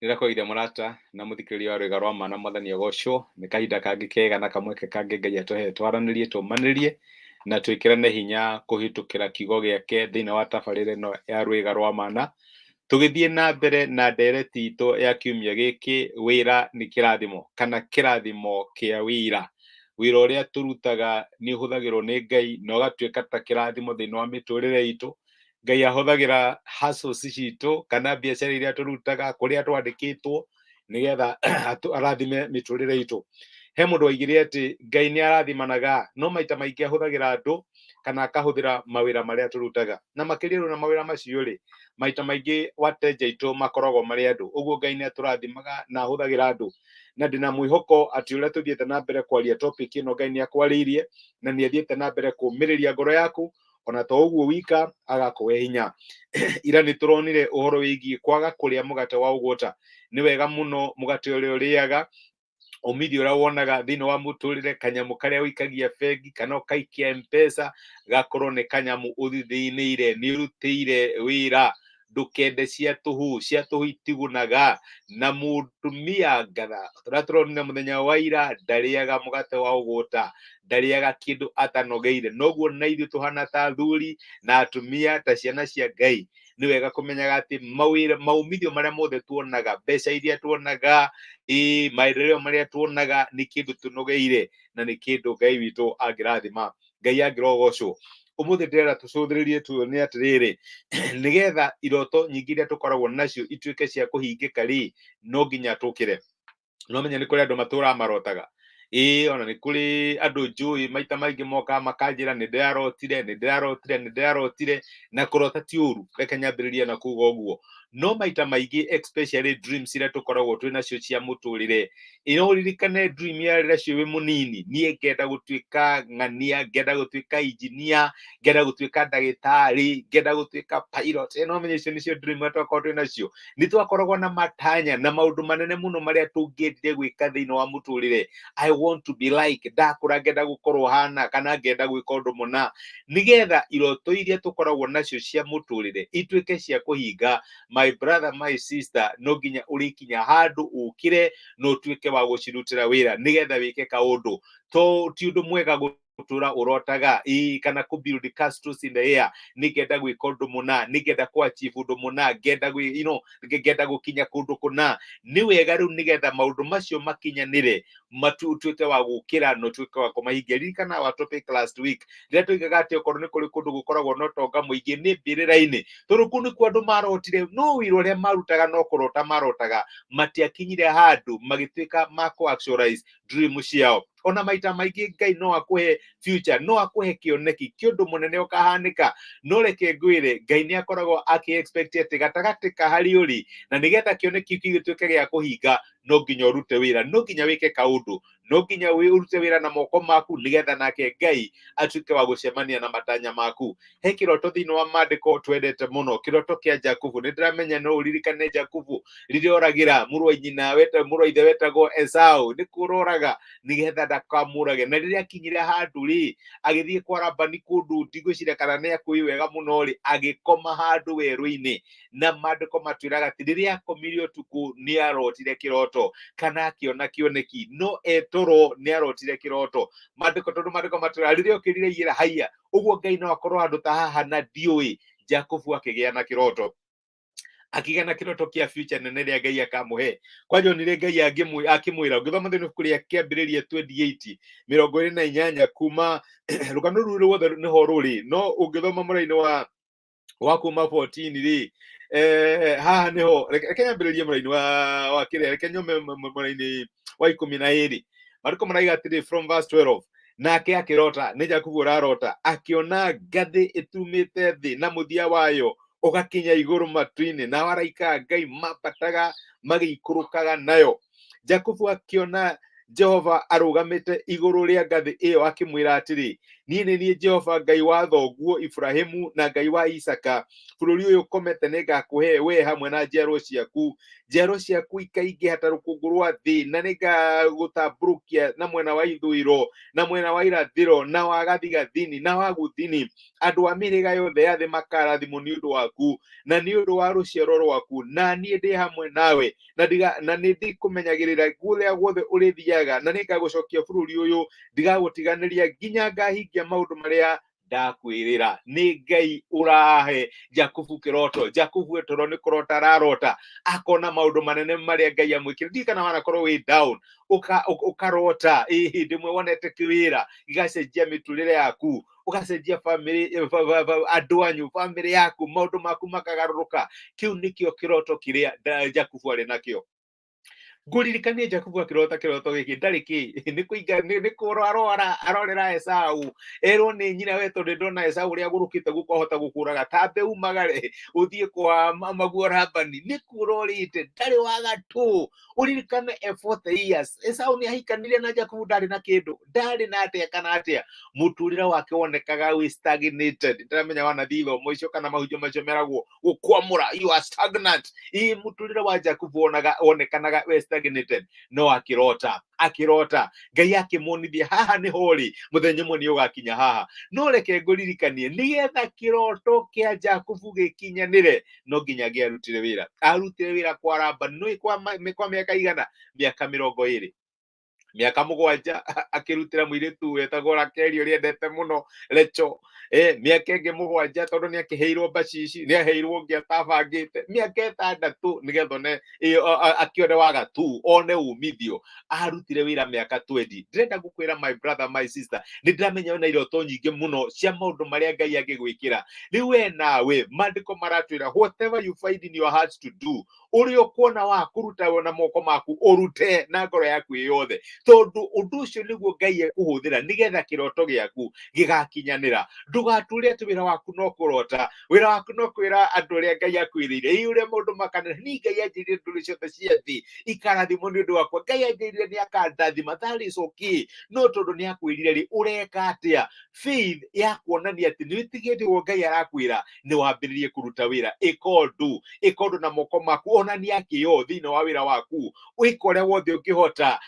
Ndirakoire murata na muthikiriria wa Rwĩga rwa Ma na Mwathani agocwo. Nĩ kahinda kangĩ kega na kamweke kangĩ Ngai atũhe twaranĩrie tũmanĩrie na twĩkĩrane hinya kũhĩtũkĩra kiugo gĩake thĩinĩ wa tabarĩra ĩno ya Rwĩga rwa Mana, tũgĩthiĩ na mbere na ndereti itũ ya kiumia gĩkĩ, wĩra nĩ kĩrathimo kana kĩrathimo kĩa wĩra. Wĩra ũrĩa tũrutaga nĩ ũhũthagĩrwo nĩ Ngai na ũgatuĩka ta kĩrathimo thĩinĩ wa mĩtũrĩre itũ. Ngai ahũthagĩra hustles citũ kana biacara iria tũrutaga kũrĩa twandĩkĩtwo nĩgetha arathime mĩtũrĩre itũ. He mũndũ waigire atĩ Ngai nĩ arathimanaga no maita maingĩ ahũthagĩra andũ kana akahũthĩra mawĩra marĩa tũrutaga, na makĩria na mawĩra macio rĩ, maita maingĩ wateja aitũ makoragwo marĩ andũ. Ũguo Ngai nĩ atũrathimaga na ahũthagĩra andũ, na ndĩna mwĩhoko atĩ ũrĩa tũthiĩte na mbere kwaria topic ĩno Ngai nĩ akwarĩirie na nĩ athiĩte na mbere kũũmĩrĩria ngoro yaku, ona to ũguo wika agakũhe hinya. Ira nĩ tũronire ũhoro wĩgiĩ kwaga kũrĩa mũgate wa ũgwota. Nĩ wega mũno mũgate ũrĩa ũrĩaga, umithio ũrĩa wonaga thĩinĩ wa mũtũrĩre, kanyamũ karĩa ũikagia bengi kana ũkaikia M-Pesa gakorwo nĩ kanyamũ ũthithĩnĩire, nĩ ũrutĩire wĩra. Ndũkende cia tũhũ itigunaga. Na mũtumia ngatha ũrĩa tũronire mũthenya wa ira ndarĩaga mũgate wa ũgwota, ndarĩaga kĩndũ atanogeire. Noguo na ithuĩ tũhana ta athuri na atumia ta ciana cia Ngai, nĩ wega kũmenyaga atĩ maumithio marĩa mothe tuonaga, mbeca iria tuonaga, maendeleo marĩa tuonaga nĩ kĩndũ tũnogeire na nĩ kĩndũ Ngai witũ angĩrathima. Ngai angĩrogocwo. Ũmũthĩ ndĩrenda tũcũthĩrĩrie tuone atĩrĩrĩ, nĩgetha iroto nyingĩ iria tũkoragwo nacio ituĩke cia kũhingĩka rĩ, no nginya tũkĩre. No menya nĩ kũrĩ andũ matũraga marotaga. Ona nĩ kũrĩ andũ njũĩ maita maingĩ mokaga makanjĩra nĩ ndĩrarotire, na kũrota ti ũru, reke nyambĩrĩrie na kuuga ũguo. No maita maingĩ especially dreams iria tũkoragwo twĩ nacio cia mũtũrĩre, no ũririkane dream ya rĩrĩa cio wĩ mũnini, niĩ ngenda gũtuĩka ng'ania, ngenda gũtuĩka engineer, ngenda gũtuĩka ndagĩtarĩ, ngenda gũtuĩka pilot. No menye icio nĩcio dream iria twakoragwo twĩ nacio. Nĩ twakoragwo na matanya na maũndũ manene mũno marĩa tũngĩendire gwĩka thĩinĩ wa mũtũrĩre. I want to be like, ndakũra ngenda gũkorwo hana kana ngenda gwĩka ũndũ mũna, nĩgetha iroto iria tũkoragwo nacio cia mũtũrĩre ituĩke cia kũhinga. My brother, my sister, no nginya ũrĩkinya handũ ũkĩre na ũtuĩke wa gũcirutĩra wĩra nĩgetha wĩke kaũndũ. Ti ũndũ mwega gũtũra ũrotaga kana build castles in the air, nĩngenda gwĩka ũndũ mũna, nĩngenda kũ-achieve ũndũ mũna, ngenda gũkinya kũndũ kũna. Nĩ wega rĩu nĩgetha maũndũ macio makinyanĩre, matuĩke wa gũkĩra na ũtuĩke wa kũmahingia. Ririkana our topic last week rĩrĩa tũigaga atĩ okorwo nĩ kũrĩ kũndũ gũkoragwo na ũtonga mũingĩ nĩ mbĩrĩra-inĩ, tondũ kũu nĩkuo andũ marotire, no wĩra ũrĩa marutaga no kũrota marotaga, matiakinyire handũ magĩtuĩka ma kũ-actualize dream ciao. Ona maita maingĩ Ngai no akũhe future, no akũhe kĩoneki kĩa ũndũ mũnene ũkahanĩka, no reke ngwĩre Ngai nĩ akoragwo akĩ-expect atĩ gatagatĩ ka harĩa ũrĩ, na nĩgetha kĩoneki kĩu gĩtuĩke gĩa kũhinga, no nginya ũrute wĩra, no nginya wĩke kaũndũ, no nginya ũrute wĩra na moko maku, nĩgetha nake Ngai atuĩke wa gũcemania na matanya maku. He kĩroto thĩinĩ wa maandĩko twendete mũno, kĩroto kĩa Jakubu. Nĩ ndĩramenya no ũririkane Jakubu rĩrĩa oragĩra mũrũ wa nyina, mũrũ wa ithe wetagwo Esau, nĩ kũroraga nĩgetha ndakamũrage. Na rĩrĩa akinyire handũ rĩ, agĩthiĩ kwa Labani kũndũ ndigwĩciria kana nĩ akũĩ wega mũno rĩ, agĩkoma handũ werũ-inĩ. Na maandĩko matwĩraga atĩ rĩrĩa akomire ũtukũ nĩ arotire kĩroto kana akĩona kĩoneki, no etoro nĩ arotire kĩroto. Tondũ maandĩko matwĩraga rĩrĩa okĩrire aigĩra haiya, ũguo Ngai no akorwo handũ ta haha na ndiũĩ. Jakubu akĩgĩa na kĩroto, akĩgĩa na kĩroto kĩa future nene rĩa Ngai akamũhe. Kwanja onire Ngai akĩmwĩra, ũngĩthoma thĩinĩ wa ibuku rĩa Kĩambĩrĩria 28:28 kuma rũgano rũu ruothe nĩho rũrĩ, no ũngĩthoma mũraini wa kuma 14 rĩ, haha nĩho, reke nyambĩrĩrie mũraini wa kĩrĩa, reke nyume mũraini wa 12. Maandĩko marauga atĩrĩ from verse 12, nake akĩrota, nĩ Jakubu ũrarota, akĩona ngathĩ ĩtumĩte thĩ na mũthia wayo ũgakinya igũrũ matu-inĩ, na araika Ngai mambataga magĩikũrũkaga nayo. Jakubu akĩona Jehova arũgamĩte igũrũ rĩa ngathĩ ĩyo, akĩmwĩra atĩrĩ, niĩ nĩ niĩ Jehova Ngai wa thoguo Ibrahimu na Ngai wa Isaka. Bũrũri ũyũ ũkomete nĩngakũhe we hamwe na njiarwa ciaku ikaingĩha ta rũkũngũ rwa thĩ, na nĩngagũtambũrũkia na mwena wa ithũĩro na mwena wa irathĩro na wa gathigathini na wa gũthini. Andũ a mĩhĩrĩga yothe ya thĩ makarathimwo nĩ ũndũ waku na nĩ ũndũ wa rũciaro rwaku, na niĩ ndĩ hamwe nawe na nĩ ndĩkũmenyagĩrĩra kũrĩa guothe ũrĩthiaga, na nĩngagũcokia bũrũri ũyũ, ndigagũtiganĩria nginya ngahingia maũndũ marĩa ndakwĩrĩra. Nĩ Ngai ũrahe Jakubu kĩroto. Jakubu toro nĩ kũrota ararota, akona maũndũ manene marĩa Ngai amwĩkĩra. Ndirikana wanakorwo wĩ down, ũkarota hĩndĩ ĩmwe wonete kĩwĩra gĩgacenjia mĩtũrĩre yaku, ũgacenjia bamĩrĩ, andũ anyu, bamĩrĩ yaku, maũndũ maku makagarũrũka. Kĩu nĩkĩo kĩroto kĩrĩa Jakubu arĩ nakĩo. Ngũririkanie Jakubu akĩrota kĩroto gĩkĩ ndarĩ nĩ kũrora arorera Esaũ, erwo nĩ nyina we tondũ ndona Esaũ ũrĩa agũrũkĩte gũkahota gũkũraga, tambe umagare ũthiĩ kwa maguo Labani. Nĩ kũrorĩte ndarĩ wa gatũ. Ũririkane 40 years Esaũ nĩ ahikanire na Jakubu ndarĩ na kĩndũ, ndarĩ na atĩa kana atĩa. Mũtũrĩre wake wonekaga wĩ stagnated. Ndiramenya wanathi ithomo icio kana mahunjio macio meragwo gũkwamũra, you are stagnant. Mũtũrĩre wa Jakubu wonekanaga wĩ stagnated, no akĩrota. Ngai akĩmuonithia haha nĩ hori, mũthenya ũmwe nĩ ũgakinya haha. No reke ngũririkanie, nĩgetha kĩroto kĩa Jakubu gĩkinyanĩre, no nginya arutire wĩra. Arutire wĩra kwa Labani, nĩ kwa mĩaka igana? Mĩaka 20. Mĩaka 7 akĩrutĩra mũirĩtu wetagwo Rakeli ũrĩa endete mũno Lecho. Mĩaka ĩngĩ 7 tondũ nĩ akĩheirwo bacici, nĩ aheirwo ũngĩ atabangĩte. Mĩaka 6 nĩgetha akĩone wagatu, one umithio. Arutire wĩra mĩaka 20. Ndĩrenda gũkwĩra my brother, my sister, nĩ ndĩramenya wĩna iroto nyingĩ mũno cia maũndũ marĩa Ngai angĩgwĩkĩra. Rĩu we nawe maandĩko maratwĩra whatever you find in your heart to do, ũrĩa ũkuona wa kũruta na moko maku ũrute na ngoro yaku yothe, tondũ ũndũ ũcio nĩguo Ngai ekũhũthĩra nĩgetha kĩroto gĩaku gĩgakinyanĩra. Ndũgatũre atĩ wĩra waku no kũrota, wĩra waku no kwĩra andũ ũrĩa Ngai akwĩrĩire, ũrĩa maũndũ makanĩra. Ni Ngai anjĩrire ndũrĩ ciothe cia thĩ ikarathimwo nĩ ũndũ wakwa. Ngai anjĩrire nĩ akandathima, that is okay. No tondũ nĩ akwĩrire rĩ, ũreka atĩa? Faith ya kuonania atĩ nĩ wĩtigĩrĩte ũguo Ngai arakwĩra, nĩ wambĩrĩrie kũruta wĩra. Ĩka ũndũ na moko maku, onania kĩo thĩinĩ wa wĩra waku, wĩka ũrĩa wothe ũngĩhota.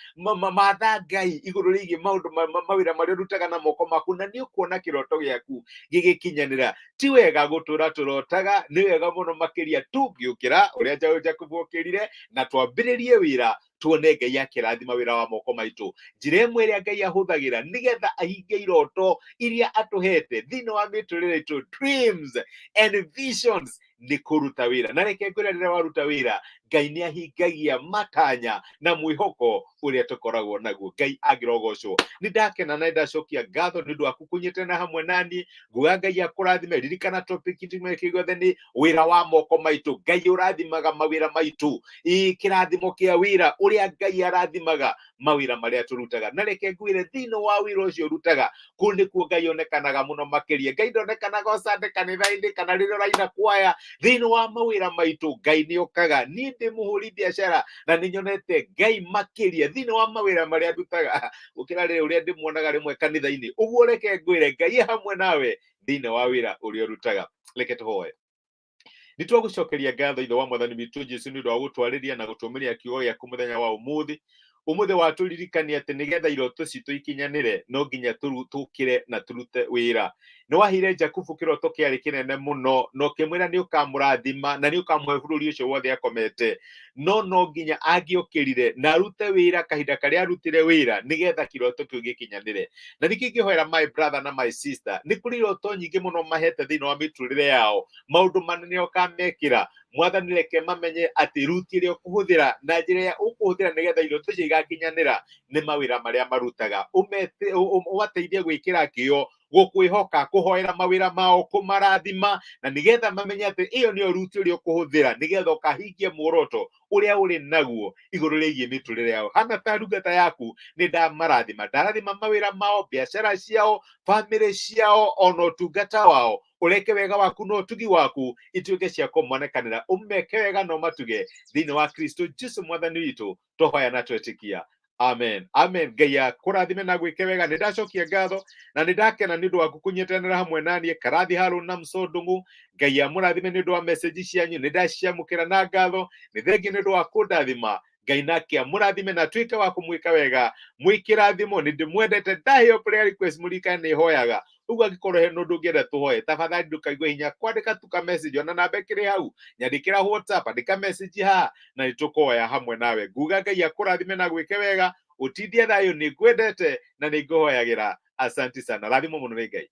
Matha Ngai igũrũ rĩgiĩ maũndũ mawĩra marĩa ũrutaga na moko maku, na nĩ ũkuona kĩroto gĩaku gĩgĩkinyanĩra. Ti wega gũtũra tũrotaga, nĩ wega mũno makĩria tũngĩũkĩra ũrĩa Jakubu okĩrire na twambĩrĩrie wĩra, tuone Ngai akĩrathima wĩra wa moko maitũ. Njĩra ĩmwe ĩrĩa Ngai ahũthagĩra nĩgetha ahingie iroto iria atũhete thĩinĩ wa mĩtũrĩre itũ, dreams and visions, nĩ kũruta wĩra. Na reke ngwĩre rĩrĩa waruta wĩra, Ngai nĩ ahingagia matanya na mwĩhoko ũrĩa tũkoragwo naguo. Ngai agĩrogocwo. Nĩ ndakena na ndacokia ngatho nĩ ũndũ waku kũnyitana hamwe naniĩ. Nguga Ngai akũrathime. Ririkana topic gĩothe nĩ wĩra wa moko maitũ. Ngai ũrathimaga mawĩra maitũ. Kĩrathimo kĩa wĩra ũrĩa Ngai arathimaga mawĩra marĩa tũrutaga. Na reke ngwĩre thĩinĩ wa wĩra ũcio ũrutaga, kũu nĩkuo Ngai onekanaga mũno makĩria. Ngai ndonekanaga Sunday kanitha-inĩ kana rĩrĩa ũraina kwaya. Thĩinĩ wa mawĩra maitũ Ngai nĩ okaga. Niĩ ndĩ mũhũri biacara na nĩ nyonete Ngai makĩria thĩinĩ wa mawĩra marĩa ndutaga gũkĩra rĩrĩa ũrĩa ndĩmuonaga rĩmwe kanitha-inĩ. Ũguo reke ngwĩre Ngai hamwe nawe thĩinĩ wa wĩra ũrĩa ũrutaga. Reke tũhoe. Nĩ twagũcokeria ngatho Ithe wa Mwathani witũ Jesũ nĩ ũndũ wa gũtwarĩria na gũtũmĩria kiugo gĩaku mũthenya wa ũmũthĩ. Ũmũthĩ watũririkania atĩ nĩgetha iroto citũ ikinyanĩre no nginya tũkĩre na tũrute wĩra. Nĩ waheire Jakubu kĩroto kĩarĩ kĩnene mũno, na ũkĩmwĩra nĩ ũkamũrathima na nĩ ũkamũhe bũrũri ũcio wothe akomete. No nginya angĩokĩrire na arute wĩra kahinda karĩa arutire wĩra nĩgetha kĩroto kĩu gĩkinyanĩre. Na nĩkĩo ingĩhoera my brother na my sister, nĩ kũrĩ iroto nyingĩ mũno mahete thĩinĩ wa mĩtũrĩre yao, maũndũ manene ũkamekĩra. Mwathani reke mamenye atĩ ruti ĩrĩa ũkũhũthĩra na njĩra ĩrĩa ũkũhũthĩra nĩgetha iroto icio igakinyanĩra nĩ mawĩra marĩa marutaga. Ũmateithie gwĩkĩra kĩo, gũkwĩhoka, kũhoera mawĩra mao, kũmarathima, na nĩgetha mamenye atĩ ĩyo nĩyo ruti ũrĩa ũkũhũthĩra nĩgetha ũkahingie muoroto ũrĩa ũrĩ naguo igũrũ rĩgiĩ mĩtũrĩre yao. Hana ta ndungata yaku nĩ ndamarathima, ndarathima mawĩra mao, biacara ciao, bamĩrĩ ciao, ona ũtungata wao. Ũreke wega waku na ũtugi waku ituĩke cia kũmonekanĩra, ũmeke wega na ũmatuge thĩinĩ wa Kristo Jesũ Mwathani witũ, tũhoya na twetĩkia. Amen. Amen. Ngai akũrathime na gwĩke wega. Nĩ ndacokia ngatho na nĩ ndakena nĩ ũndũ wa kũnyitanĩra hamwe naniĩ. Karathi Harũni na Msondung'u. Ngai amũrathime nĩ ũndũ wa message cianyu. Nĩ ndaciamũkĩra na ngatho. Nĩ thengiũ nĩ ũndũ wa kũndathima. Ngai nake amũrathime na tuĩke wa kũmwĩka wega. Mwĩkĩrathimo nĩ ndĩmwendete. Ndaheo prayer request mũririkane nĩ hoyaga. Ũguo angĩkorwo he ũndũ ũngĩenda tũhoe, tafadhali ndũkaigue hinya kwandĩka tu ka message, ona namba ĩkĩrĩ hau, nyandĩkĩra WhatsApp, andĩka message haha na nĩtũkoya hamwe nawe. Nguga Ngai akũrathime na gwĩke wega, ũtindie thayũ, nĩ ngwendete na nĩ ngũhoyagĩra. Asanti sana, rathimo mũno nĩ Ngai.